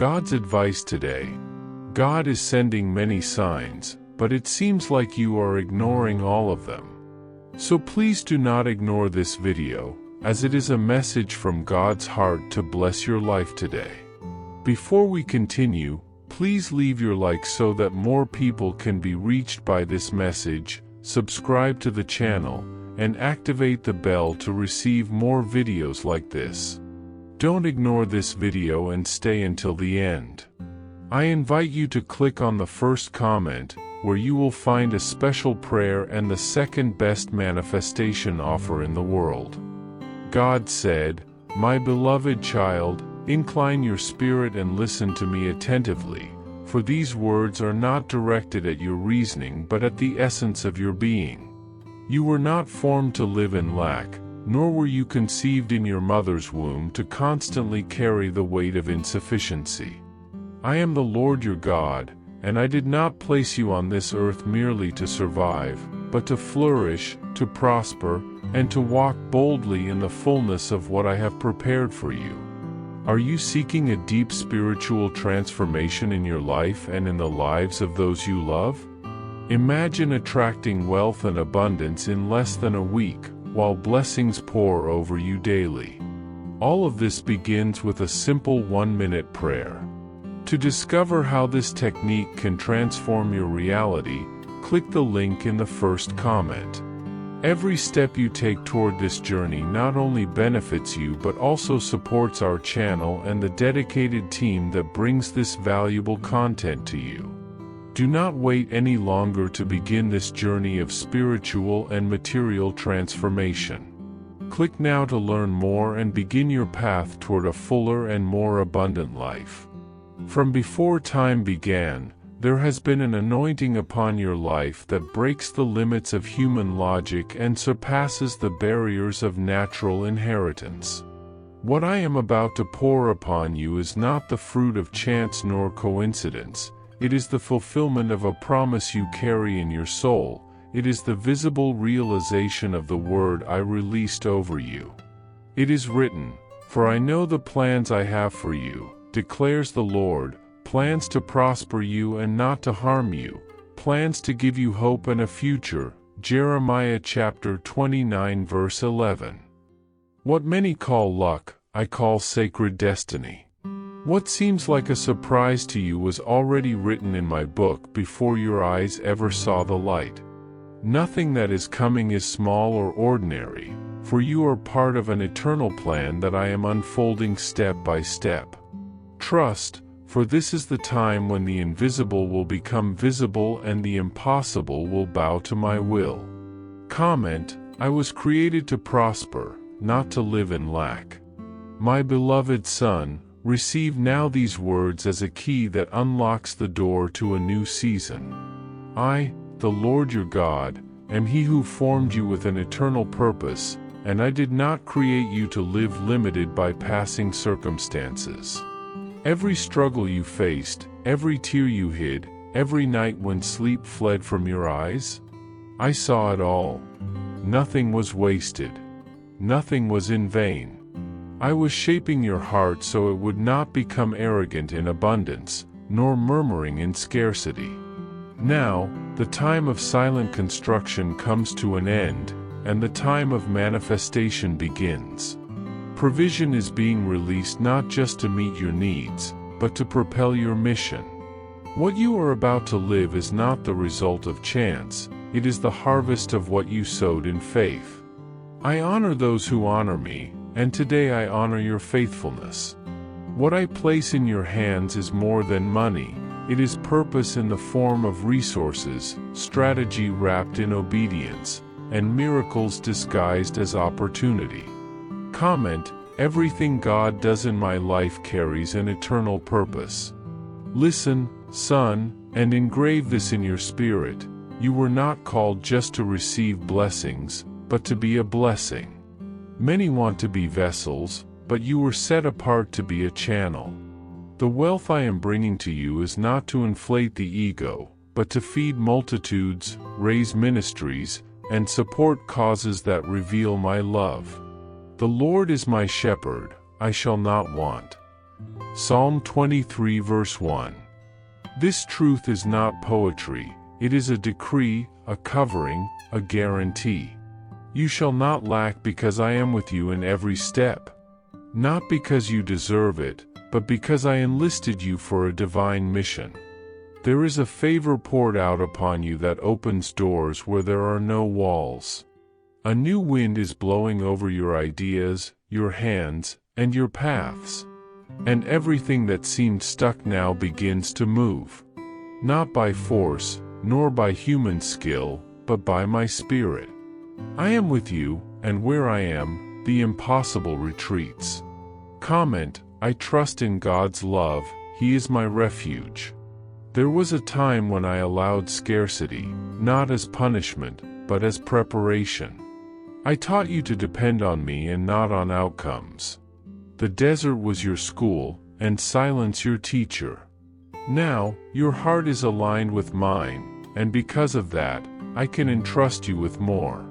God's advice today. God is sending many signs, but it seems like you are ignoring all of them. So please do not ignore this video, as it is a message from God's heart to bless your life today. Before we continue, please leave your like so that more people can be reached by this message, subscribe to the channel, and activate the bell to receive more videos like this. Don't ignore this video and stay until the end. I invite you to click on the first comment, where you will find a special prayer and the second best manifestation offer in the world. God said, "My beloved child, incline your spirit and listen to me attentively, for these words are not directed at your reasoning but at the essence of your being. You were not formed to live in lack, nor were you conceived in your mother's womb to constantly carry the weight of insufficiency. I am the Lord your God, and I did not place you on this earth merely to survive, but to flourish, to prosper, and to walk boldly in the fullness of what I have prepared for you." Are you seeking a deep spiritual transformation in your life and in the lives of those you love? Imagine attracting wealth and abundance in less than a week, while blessings pour over you daily. All of this begins with a simple 1-minute prayer. To discover how this technique can transform your reality, click the link in the first comment. Every step you take toward this journey not only benefits you but also supports our channel and the dedicated team that brings this valuable content to you. Do not wait any longer to begin this journey of spiritual and material transformation. Click now to learn more and begin your path toward a fuller and more abundant life. From before time began, there has been an anointing upon your life that breaks the limits of human logic and surpasses the barriers of natural inheritance. What I am about to pour upon you is not the fruit of chance nor coincidence. It is the fulfillment of a promise you carry in your soul. It is the visible realization of the word I released over you. It is written, "For I know the plans I have for you, declares the Lord, plans to prosper you and not to harm you, plans to give you hope and a future." Jeremiah chapter 29 verse 11. What many call luck, I call sacred destiny. What seems like a surprise to you was already written in my book before your eyes ever saw the light. Nothing that is coming is small or ordinary, for you are part of an eternal plan that I am unfolding step by step. Trust, for this is the time when the invisible will become visible and the impossible will bow to my will. Comment, I was created to prosper, not to live in lack. My beloved son, receive now these words as a key that unlocks the door to a new season. I, the Lord your God, am he who formed you with an eternal purpose, and I did not create you to live limited by passing circumstances. Every struggle you faced, every tear you hid, every night when sleep fled from your eyes, I saw it all. Nothing was wasted. Nothing was in vain. I was shaping your heart so it would not become arrogant in abundance, nor murmuring in scarcity. Now, the time of silent construction comes to an end, and the time of manifestation begins. Provision is being released not just to meet your needs, but to propel your mission. What you are about to live is not the result of chance, it is the harvest of what you sowed in faith. I honor those who honor me, and today I honor your faithfulness. What I place in your hands is more than money, it is purpose in the form of resources, strategy wrapped in obedience, and miracles disguised as opportunity. Comment, everything God does in my life carries an eternal purpose. Listen, son, and engrave this in your spirit. You were not called just to receive blessings, but to be a blessing. Many want to be vessels, but you were set apart to be a channel. The wealth I am bringing to you is not to inflate the ego, but to feed multitudes, raise ministries, and support causes that reveal my love. The Lord is my shepherd, I shall not want. Psalm 23 verse 1. This truth is not poetry, it is a decree, a covering, a guarantee. You shall not lack because I am with you in every step. Not because you deserve it, but because I enlisted you for a divine mission. There is a favor poured out upon you that opens doors where there are no walls. A new wind is blowing over your ideas, your hands, and your paths. And everything that seemed stuck now begins to move. Not by force, nor by human skill, but by my Spirit. I am with you, and where I am, the impossible retreats. Comment, I trust in God's love, He is my refuge. There was a time when I allowed scarcity, not as punishment, but as preparation. I taught you to depend on me and not on outcomes. The desert was your school, and silence your teacher. Now, your heart is aligned with mine, and because of that, I can entrust you with more.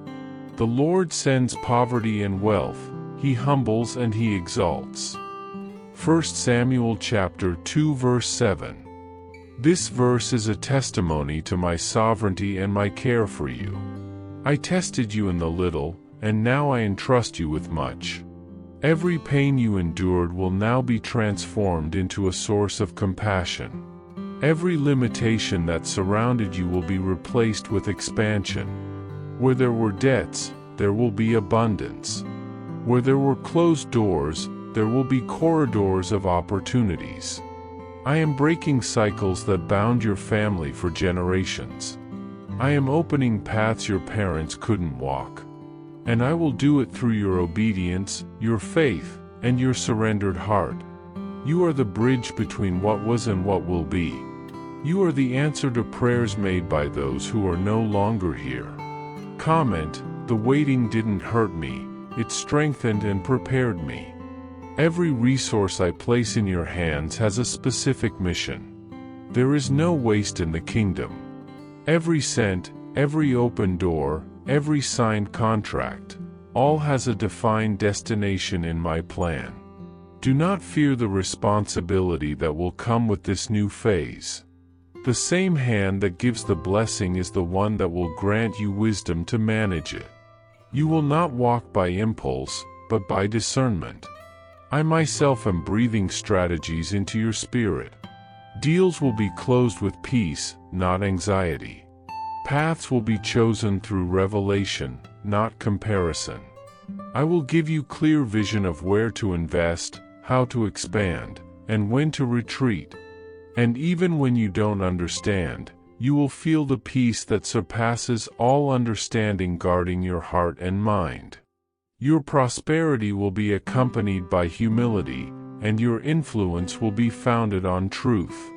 The Lord sends poverty and wealth, He humbles and He exalts. 1 Samuel chapter 2 verse 7. This verse is a testimony to my sovereignty and my care for you. I tested you in the little, and now I entrust you with much. Every pain you endured will now be transformed into a source of compassion. Every limitation that surrounded you will be replaced with expansion. Where there were debts, there will be abundance. Where there were closed doors, there will be corridors of opportunities. I am breaking cycles that bound your family for generations. I am opening paths your parents couldn't walk. And I will do it through your obedience, your faith, and your surrendered heart. You are the bridge between what was and what will be. You are the answer to prayers made by those who are no longer here. Comment, the waiting didn't hurt me, it strengthened and prepared me. Every resource I place in your hands has a specific mission. There is no waste in the kingdom. Every cent, every open door, every signed contract, all has a defined destination in my plan. Do not fear the responsibility that will come with this new phase. The same hand that gives the blessing is the one that will grant you wisdom to manage it. You will not walk by impulse, but by discernment. I myself am breathing strategies into your spirit. Deals will be closed with peace, not anxiety. Paths will be chosen through revelation, not comparison. I will give you clear vision of where to invest, how to expand, and when to retreat. And even when you don't understand, you will feel the peace that surpasses all understanding guarding your heart and mind. Your prosperity will be accompanied by humility, and your influence will be founded on truth.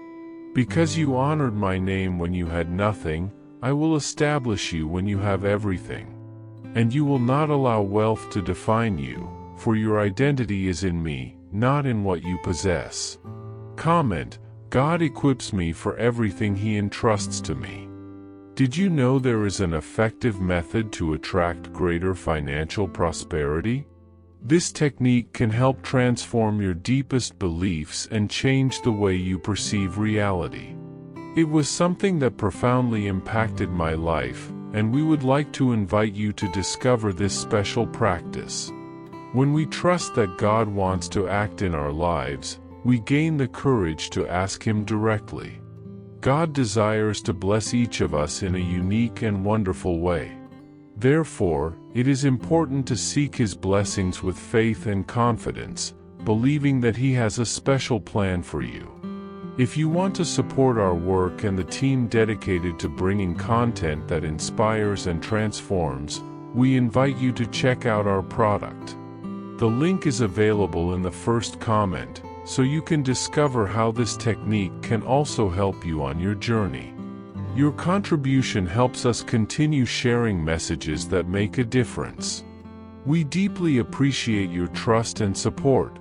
Because you honored my name when you had nothing, I will establish you when you have everything. And you will not allow wealth to define you, for your identity is in me, not in what you possess. Comment, God equips me for everything He entrusts to me. Did you know there is an effective method to attract greater financial prosperity? This technique can help transform your deepest beliefs and change the way you perceive reality. It was something that profoundly impacted my life, and we would like to invite you to discover this special practice. When we trust that God wants to act in our lives, we gain the courage to ask Him directly. God desires to bless each of us in a unique and wonderful way. Therefore, it is important to seek His blessings with faith and confidence, believing that He has a special plan for you. If you want to support our work and the team dedicated to bringing content that inspires and transforms, we invite you to check out our product. The link is available in the first comment, so you can discover how this technique can also help you on your journey. Your contribution helps us continue sharing messages that make a difference. We deeply appreciate your trust and support.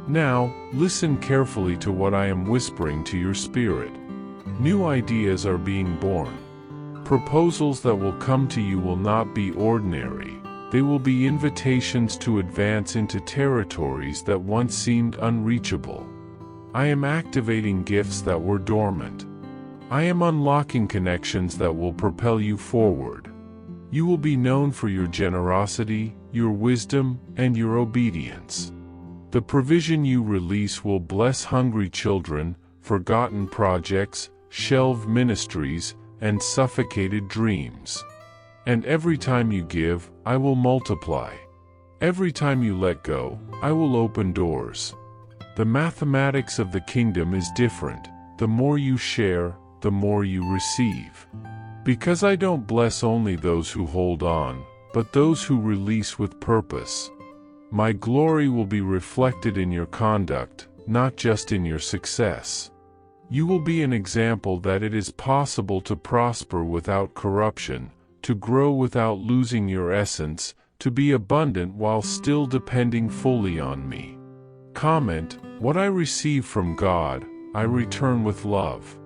Now, listen carefully to what I am whispering to your spirit. New ideas are being born. Proposals that will come to you will not be ordinary. They will be invitations to advance into territories that once seemed unreachable. I am activating gifts that were dormant. I am unlocking connections that will propel you forward. You will be known for your generosity, your wisdom, and your obedience. The provision you release will bless hungry children, forgotten projects, shelved ministries, and suffocated dreams. And every time you give, I will multiply. Every time you let go, I will open doors. The mathematics of the kingdom is different. The more you share, the more you receive. Because I don't bless only those who hold on, but those who release with purpose. My glory will be reflected in your conduct, not just in your success. You will be an example that it is possible to prosper without corruption, to grow without losing your essence, to be abundant while still depending fully on me. Comment, what I receive from God, I return with love.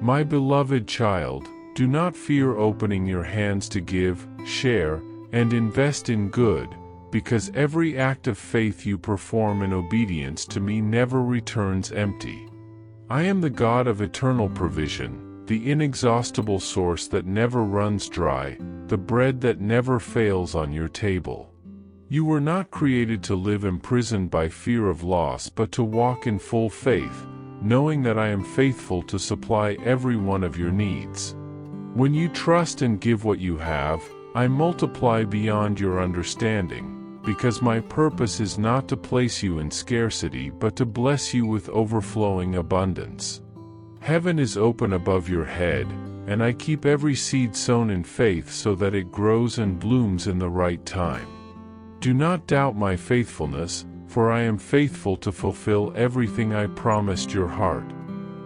My beloved child, do not fear opening your hands to give, share, and invest in good, because every act of faith you perform in obedience to me never returns empty. I am the God of eternal provision, the inexhaustible source that never runs dry, the bread that never fails on your table. You were not created to live imprisoned by fear of loss but to walk in full faith, knowing that I am faithful to supply every one of your needs. When you trust and give what you have, I multiply beyond your understanding, because my purpose is not to place you in scarcity but to bless you with overflowing abundance. Heaven is open above your head, and I keep every seed sown in faith so that it grows and blooms in the right time. Do not doubt my faithfulness, for I am faithful to fulfill everything I promised your heart.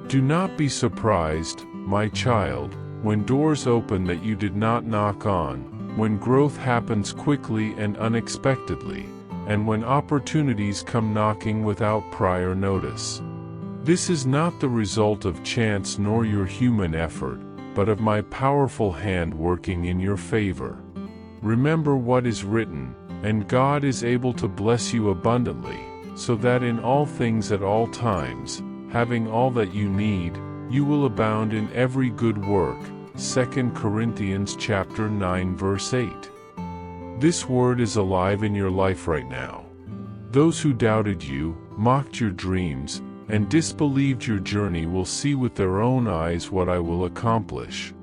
Do not be surprised, my child, when doors open that you did not knock on, when growth happens quickly and unexpectedly, and when opportunities come knocking without prior notice. This is not the result of chance nor your human effort, but of my powerful hand working in your favor. Remember what is written, and God is able to bless you abundantly, so that in all things at all times, having all that you need, you will abound in every good work. 2 Corinthians chapter 9 verse 8. This word is alive in your life right now. Those who doubted you, mocked your dreams, and disbelieved your journey will see with their own eyes what I will accomplish.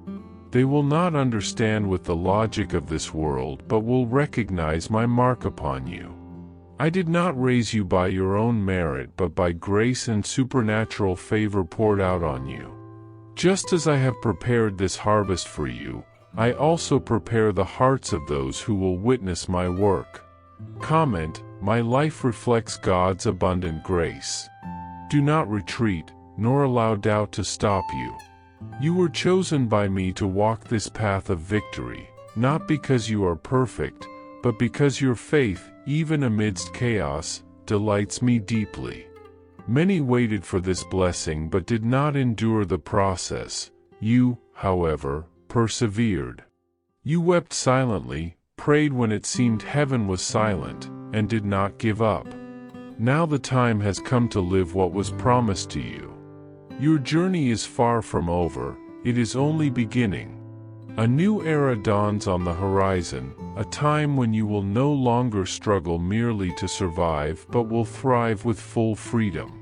They will not understand with the logic of this world but will recognize my mark upon you. I did not raise you by your own merit but by grace and supernatural favor poured out on you. Just as I have prepared this harvest for you, I also prepare the hearts of those who will witness my work. Comment, my life reflects God's abundant grace. Do not retreat, nor allow doubt to stop you. You were chosen by me to walk this path of victory, not because you are perfect, but because your faith, even amidst chaos, delights me deeply. Many waited for this blessing but did not endure the process. You, however, persevered. You wept silently, prayed when it seemed heaven was silent, and did not give up. Now the time has come to live what was promised to you. Your journey is far from over, it is only beginning. A new era dawns on the horizon, a time when you will no longer struggle merely to survive but will thrive with full freedom.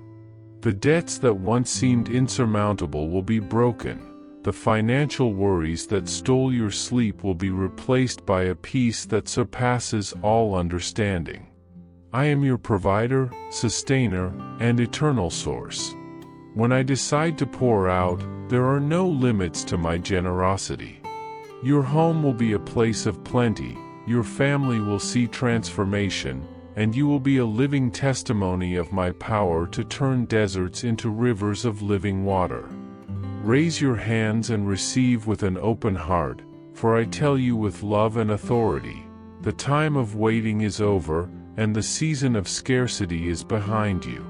The debts that once seemed insurmountable will be broken. The financial worries that stole your sleep will be replaced by a peace that surpasses all understanding. I am your provider, sustainer, and eternal source. When I decide to pour out, there are no limits to my generosity. Your home will be a place of plenty, your family will see transformation, and you will be a living testimony of my power to turn deserts into rivers of living water. Raise your hands and receive with an open heart, for I tell you with love and authority, the time of waiting is over, and the season of scarcity is behind you.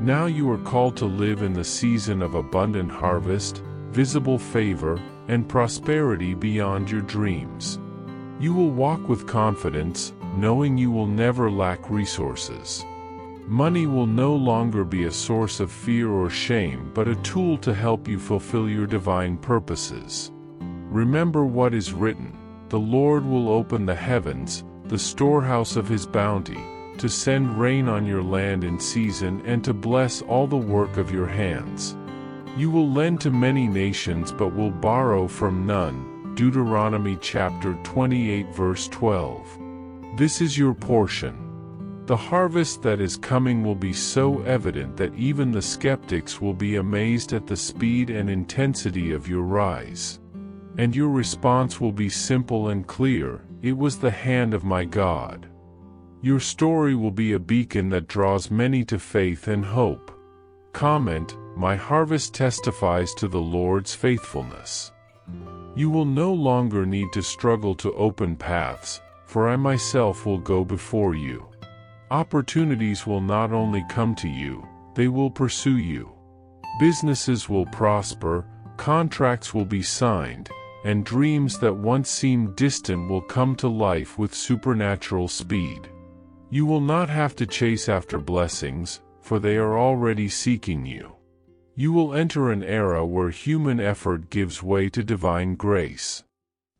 Now you are called to live in the season of abundant harvest, visible favor, and prosperity beyond your dreams. You will walk with confidence, knowing you will never lack resources. Money will no longer be a source of fear or shame, but a tool to help you fulfill your divine purposes. Remember what is written: the Lord will open the heavens, the storehouse of his bounty, to send rain on your land in season and to bless all the work of your hands. You will lend to many nations but will borrow from none. Deuteronomy chapter 28 verse 12. This is your portion. The harvest that is coming will be so evident that even the skeptics will be amazed at the speed and intensity of your rise. And your response will be simple and clear: it was the hand of my God. Your story will be a beacon that draws many to faith and hope. Comment: my harvest testifies to the Lord's faithfulness. You will no longer need to struggle to open paths, for I myself will go before you. Opportunities will not only come to you, they will pursue you. Businesses will prosper, contracts will be signed, and dreams that once seemed distant will come to life with supernatural speed. You will not have to chase after blessings, for they are already seeking you. You will enter an era where human effort gives way to divine grace.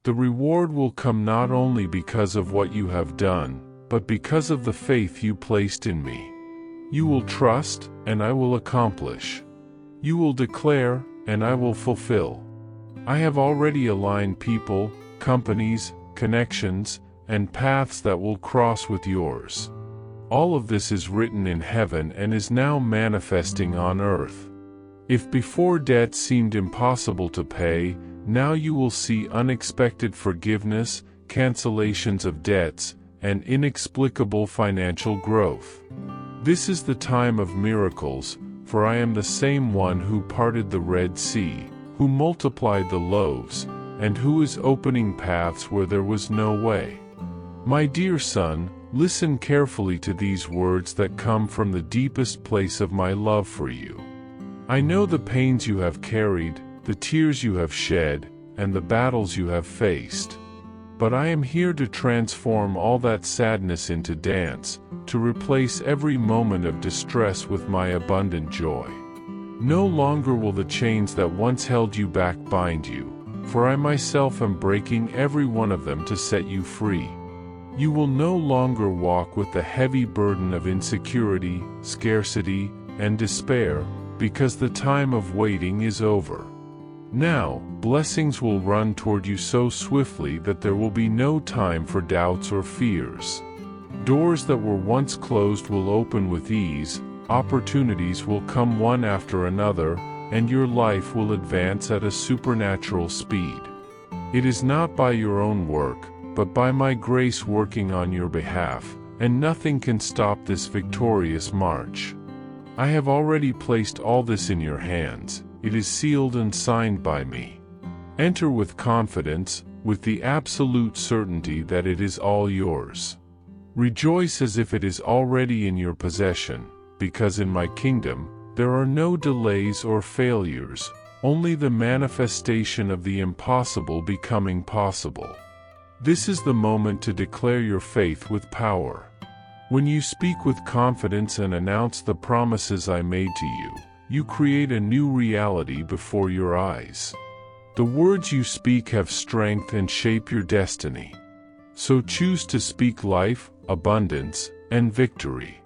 The reward will come not only because of what you have done, but because of the faith you placed in me. You will trust, and I will accomplish. You will declare, and I will fulfill. I have already aligned people, companies, connections, and paths that will cross with yours. All of this is written in heaven and is now manifesting on earth. If before debt seemed impossible to pay, now you will see unexpected forgiveness, cancellations of debts, and inexplicable financial growth. This is the time of miracles, for I am the same one who parted the Red Sea, who multiplied the loaves, and who is opening paths where there was no way. My dear son, listen carefully to these words that come from the deepest place of my love for you. I know the pains you have carried, the tears you have shed, and the battles you have faced. But I am here to transform all that sadness into dance, to replace every moment of distress with my abundant joy. No longer will the chains that once held you back bind you, for I myself am breaking every one of them to set you free. You will no longer walk with the heavy burden of insecurity, scarcity, and despair, because the time of waiting is over. Now, blessings will run toward you so swiftly that there will be no time for doubts or fears. Doors that were once closed will open with ease, opportunities will come one after another, and your life will advance at a supernatural speed. It is not by your own work, but by my grace working on your behalf, and nothing can stop this victorious march. I have already placed all this in your hands. It is sealed and signed by me. Enter with confidence, with the absolute certainty that it is all yours. Rejoice as if it is already in your possession, because in my kingdom, there are no delays or failures, only the manifestation of the impossible becoming possible. This is the moment to declare your faith with power. When you speak with confidence and announce the promises I made to you, you create a new reality before your eyes. The words you speak have strength and shape your destiny. So choose to speak life, abundance, and victory.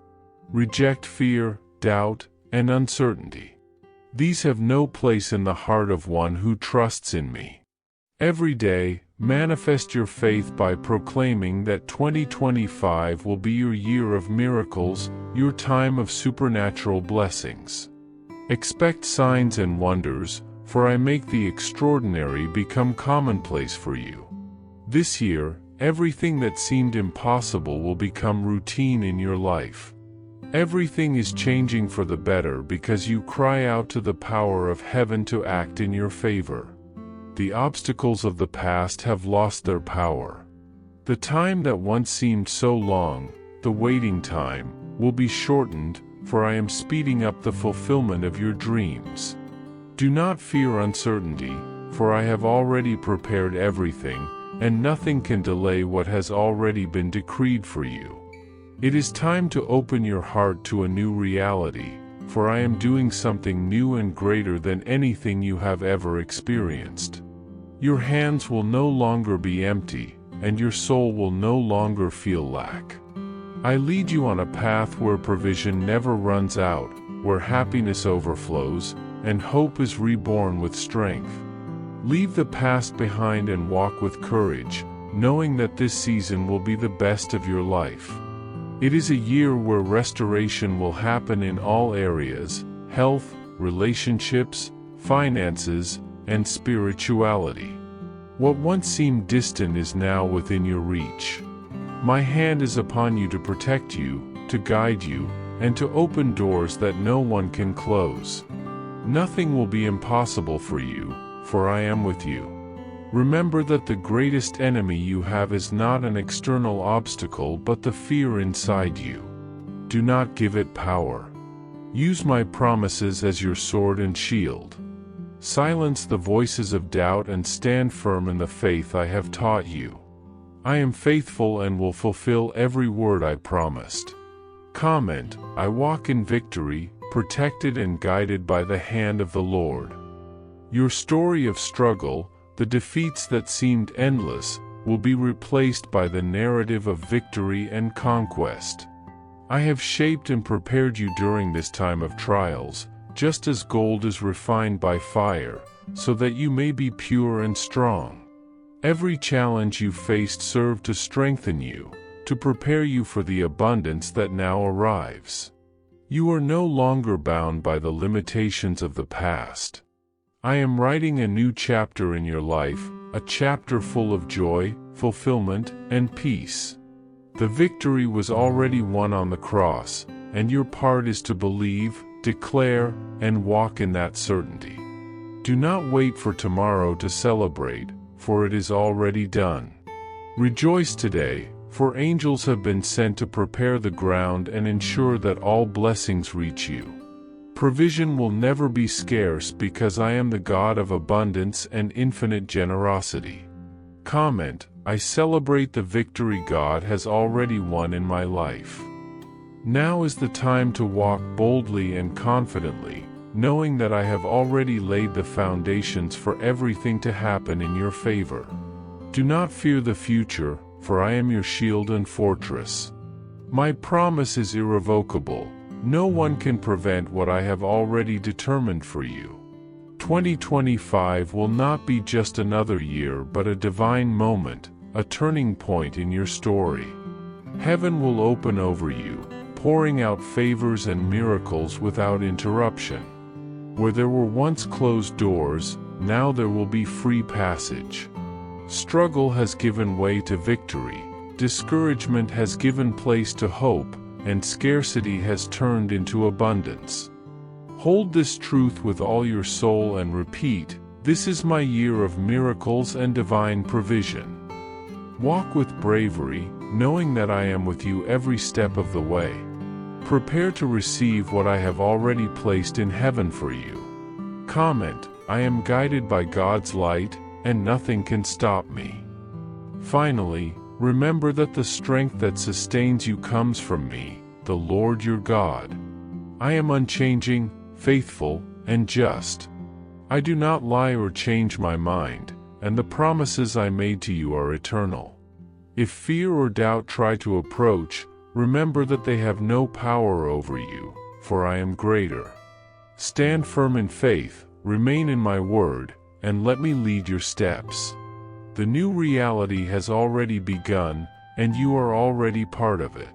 Reject fear, doubt, and uncertainty. These have no place in the heart of one who trusts in me. Every day, manifest your faith by proclaiming that 2025 will be your year of miracles, your time of supernatural blessings. Expect signs and wonders, for I make the extraordinary become commonplace for you. This year, everything that seemed impossible will become routine in your life. Everything is changing for the better because you cry out to the power of heaven to act in your favor. The obstacles of the past have lost their power. The time that once seemed so long, the waiting time, will be shortened, for I am speeding up the fulfillment of your dreams. Do not fear uncertainty, for I have already prepared everything, and nothing can delay what has already been decreed for you. It is time to open your heart to a new reality, for I am doing something new and greater than anything you have ever experienced. Your hands will no longer be empty, and your soul will no longer feel lack. I lead you on a path where provision never runs out, where happiness overflows, and hope is reborn with strength. Leave the past behind and walk with courage, knowing that this season will be the best of your life. It is a year where restoration will happen in all areas: health, relationships, finances, and spirituality. What once seemed distant is now within your reach. My hand is upon you to protect you, to guide you, and to open doors that no one can close. Nothing will be impossible for you, for I am with you. Remember that the greatest enemy you have is not an external obstacle but the fear inside you. Do not give it power. Use my promises as your sword and shield. Silence the voices of doubt and stand firm in the faith I have taught you. I am faithful and will fulfill every word I promised. Comment: I walk in victory, protected and guided by the hand of the Lord. Your story of struggle, the defeats that seemed endless, will be replaced by the narrative of victory and conquest. I have shaped and prepared you during this time of trials, just as gold is refined by fire, so that you may be pure and strong. Every challenge you faced served to strengthen you, to prepare you for the abundance that now arrives. You are no longer bound by the limitations of the past. I am writing a new chapter in your life, a chapter full of joy, fulfillment, and peace. The victory was already won on the cross, and your part is to believe, declare, and walk in that certainty. Do not wait for tomorrow to celebrate, for it is already done. Rejoice today, for angels have been sent to prepare the ground and ensure that all blessings reach you. Provision will never be scarce because I am the God of abundance and infinite generosity. Comment: I celebrate the victory God has already won in my life. Now is the time to walk boldly and confidently, knowing that I have already laid the foundations for everything to happen in your favor. Do not fear the future, for I am your shield and fortress. My promise is irrevocable. No one can prevent what I have already determined for you. 2025 will not be just another year but a divine moment, a turning point in your story. Heaven will open over you, pouring out favors and miracles without interruption. Where there were once closed doors, now there will be free passage. Struggle has given way to victory, discouragement has given place to hope, and scarcity has turned into abundance. Hold this truth with all your soul and repeat, "This is my year of miracles and divine provision." Walk with bravery, knowing that I am with you every step of the way. Prepare to receive what I have already placed in heaven for you. Comment: I am guided by God's light, and nothing can stop me. Finally, remember that the strength that sustains you comes from me, the Lord your God. I am unchanging, faithful, and just. I do not lie or change my mind, and the promises I made to you are eternal. If fear or doubt try to approach, remember that they have no power over you, for I am greater. Stand firm in faith, remain in my word, and let me lead your steps. The new reality has already begun, and you are already part of it.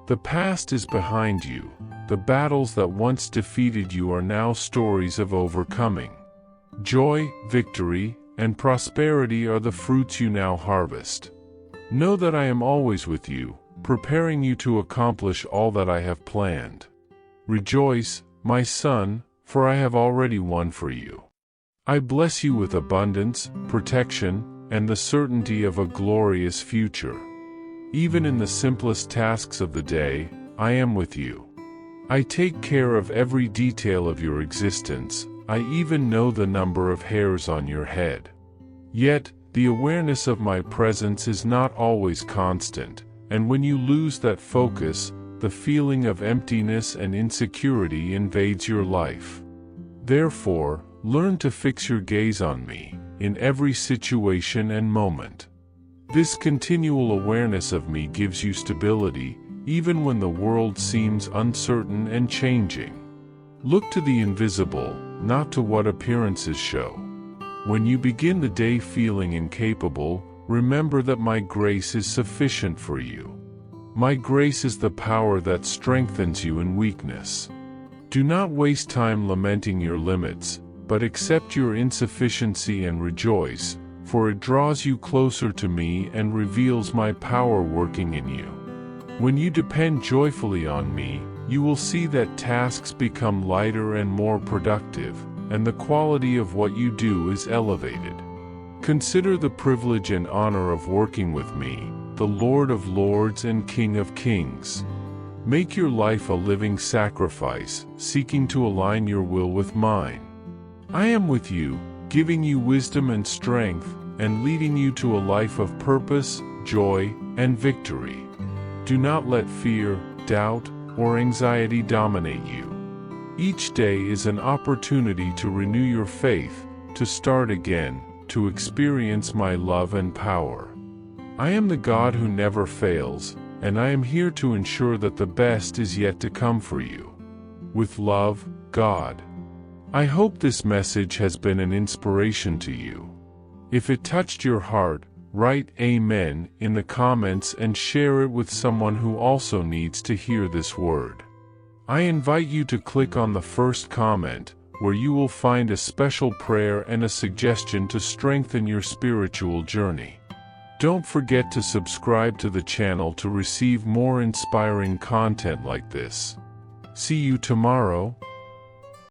The past is behind you. The battles that once defeated you are now stories of overcoming. Joy, victory, and prosperity are the fruits you now harvest. Know that I am always with you, preparing you to accomplish all that I have planned. Rejoice, my son, for I have already won for you. I bless you with abundance, protection, and the certainty of a glorious future. Even in the simplest tasks of the day, I am with you. I take care of every detail of your existence. I even know the number of hairs on your head. Yet, the awareness of my presence is not always constant, And when you lose that focus, the feeling of emptiness and insecurity invades your life. Therefore, learn to fix your gaze on me, in every situation and moment. This continual awareness of me gives you stability, even when the world seems uncertain and changing. Look to the invisible, not to what appearances show. When you begin the day feeling incapable, remember that my grace is sufficient for you. My grace is the power that strengthens you in weakness. Do not waste time lamenting your limits, but accept your insufficiency and rejoice, for it draws you closer to me and reveals my power working in you. When you depend joyfully on me, you will see that tasks become lighter and more productive, and the quality of what you do is elevated. Consider the privilege and honor of working with me, the Lord of Lords and King of Kings. Make your life a living sacrifice, seeking to align your will with mine. I am with you, giving you wisdom and strength, and leading you to a life of purpose, joy, and victory. Do not let fear, doubt, or anxiety dominate you. Each day is an opportunity to renew your faith, to start again, to experience my love and power. I am the God who never fails, and I am here to ensure that the best is yet to come for you. With love, God. I hope this message has been an inspiration to you. If it touched your heart, write Amen in the comments and share it with someone who also needs to hear this word. I invite you to click on the first comment, where you will find a special prayer and a suggestion to strengthen your spiritual journey. Don't forget to subscribe to the channel to receive more inspiring content like this. See you tomorrow.